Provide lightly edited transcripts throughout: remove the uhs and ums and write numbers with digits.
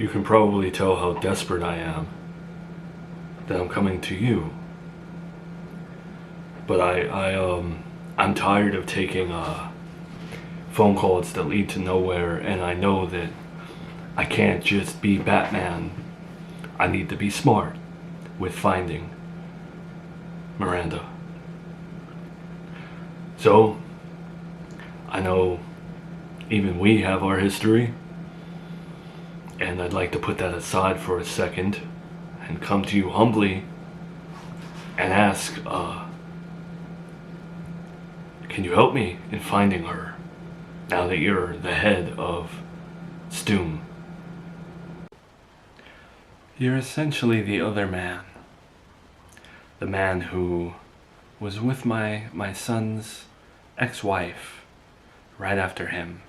You can probably tell how desperate I am that I'm coming to you. But I'm tired of taking phone calls that lead to nowhere, and I know that I can't just be Batman. I need to be smart with finding Miranda. So, I know even we have our history, and I'd like to put that aside for a second and come to you humbly and ask, can you help me in finding her now that you're the head of Stoom? You're essentially the other man. The man who was with my son's ex-wife right after him.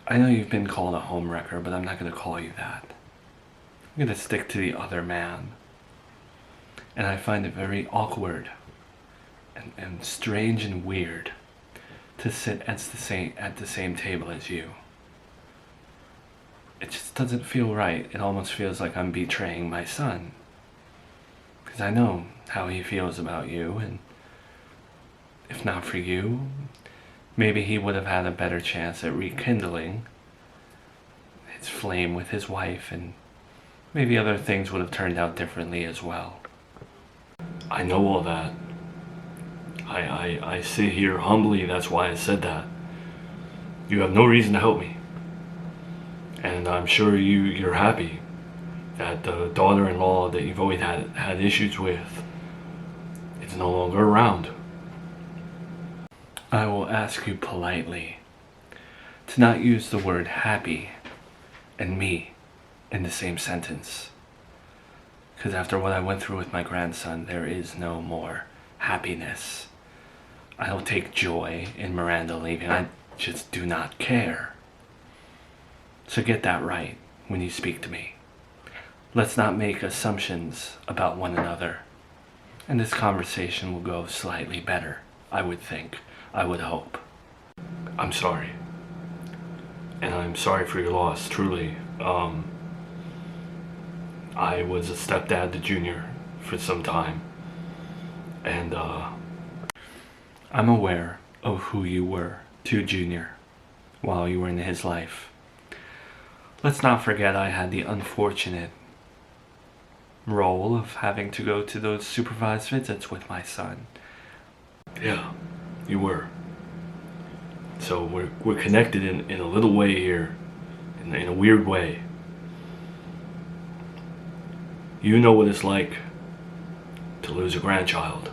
I know you've been called a homewrecker, but I'm not going to call you that. I'm going to stick to the other man. And I find it very awkward and strange and weird to sit at the same table as you. It just doesn't feel right. It almost feels like I'm betraying my son. Because I know how he feels about you, and if not for you, maybe he would have had a better chance at rekindling his flame with his wife, and maybe other things would have turned out differently as well. I know all that. I sit here humbly, that's why I said that. You have no reason to help me. And I'm sure you're happy that the daughter-in-law that you've always had issues with is no longer around. I will ask you politely to not use the word happy and me in the same sentence. Because after what I went through with my grandson, there is no more happiness. I don't take joy in Miranda leaving. I just do not care. So get that right when you speak to me. Let's not make assumptions about one another. And this conversation will go slightly better, I would think. I would hope. I'm sorry. And I'm sorry for your loss, truly. I was a stepdad to Junior for some time. And I'm aware of who you were to Junior while you were in his life. Let's not forget I had the unfortunate role of having to go to those supervised visits with my son. Yeah, you were. So we're connected in a little way here, in a weird way. You know what it's like to lose a grandchild.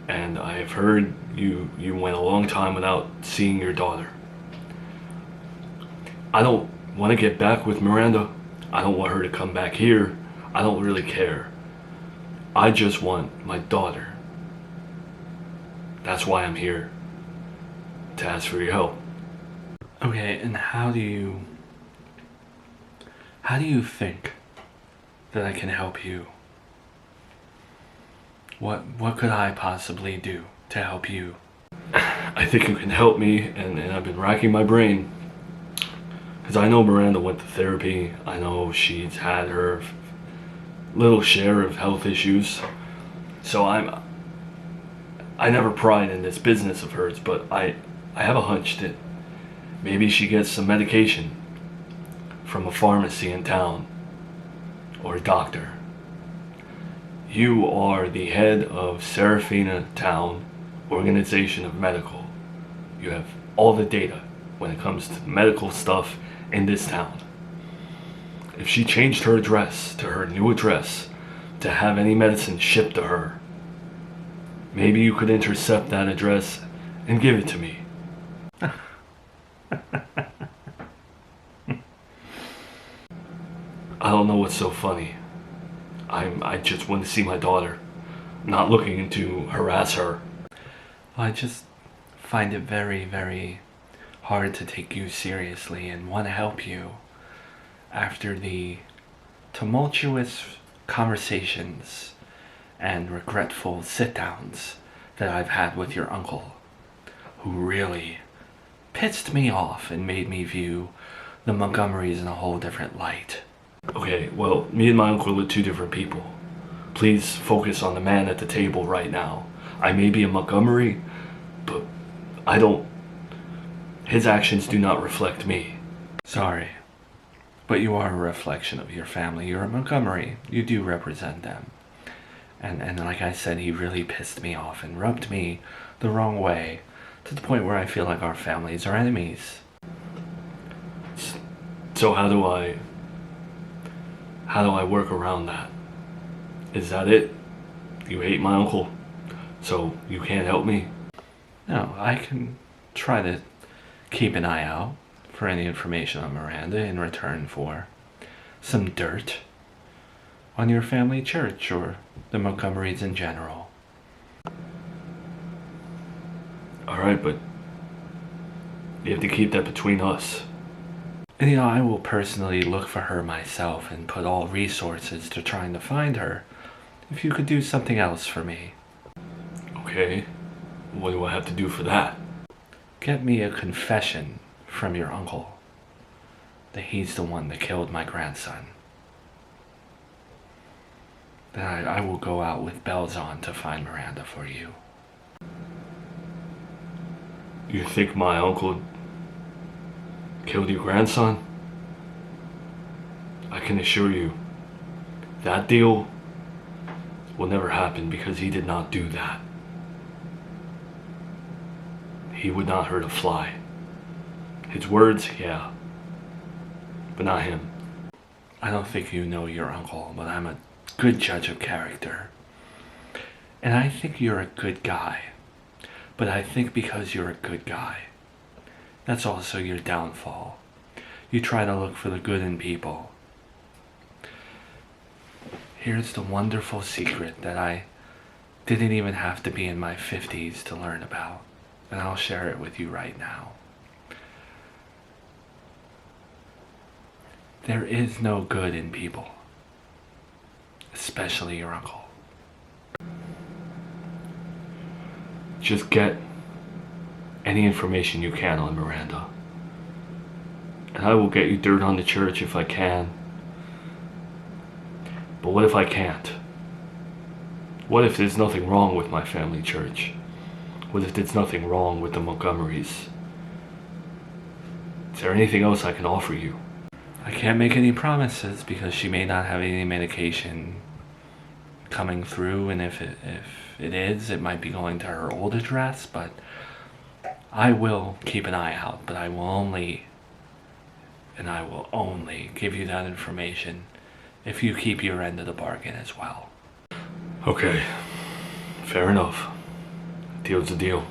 And I've heard you went a long time without seeing your daughter. I don't want to get back with Miranda. I don't want her to come back here. I don't really care. I just want my daughter. That's why I'm here, to ask for your help. Okay, and how do you think that I can help you? What could I possibly do to help you? I think you can help me, and I've been racking my brain. Because I know Miranda went to therapy. I know she's had her little share of health issues. So I never pried in this business of hers, but I have a hunch that maybe she gets some medication from a pharmacy in town or a doctor. You are the head of Serafina Town Organization of Medical. You have all the data when it comes to medical stuff in this town. If she changed her address to her new address to have any medicine shipped to her, maybe you could intercept that address and give it to me. I don't know what's so funny. I just want to see my daughter, not looking to harass her. I just find it very, very hard to take you seriously and want to help you after the tumultuous conversations and regretful sit-downs that I've had with your uncle, who really pissed me off and made me view The Montgomerys in a whole different light. Okay, well, me and my uncle are two different people. Please focus on the man at the table right now. I may be a Montgomery, but I don't... His actions do not reflect me. Sorry, but you are a reflection of your family. You're a Montgomery. You do represent them. And like I said, he really pissed me off and rubbed me the wrong way, to the point where I feel like our families are enemies. So how do I work around that? Is that it? You hate my uncle, so you can't help me? No, I can try to keep an eye out for any information on Miranda in return for some dirt on your family church or the Montgomerys in general. Alright, but you have to keep that between us. And I will personally look for her myself and put all resources to trying to find her. If you could do something else for me. Okay, what do I have to do for that? Get me a confession from your uncle that he's the one that killed my grandson. Then I will go out with bells on to find Miranda for you. You think my uncle killed your grandson? I can assure you, that deal will never happen because he did not do that. He would not hurt a fly. His words, yeah, but not him. I don't think you know your uncle, but I'm a good judge of character. And I think you're a good guy. But I think because you're a good guy, that's also your downfall. You try to look for the good in people. Here's the wonderful secret that I didn't even have to be in my 50s to learn about. And I'll share it with you right now. There is no good in people. Especially your uncle. Just get any information you can on Miranda. And I will get you dirt on the church if I can. But what if I can't? What if there's nothing wrong with my family church? What if there's nothing wrong with the Montgomerys? Is there anything else I can offer you? I can't make any promises because she may not have any medication coming through, and if it is, it might be going to her old address, but I will keep an eye out, but I will only give you that information if you keep your end of the bargain as well. Okay, fair enough. Deal's a deal.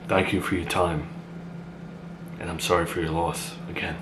Thank you for your time, and I'm sorry for your loss again.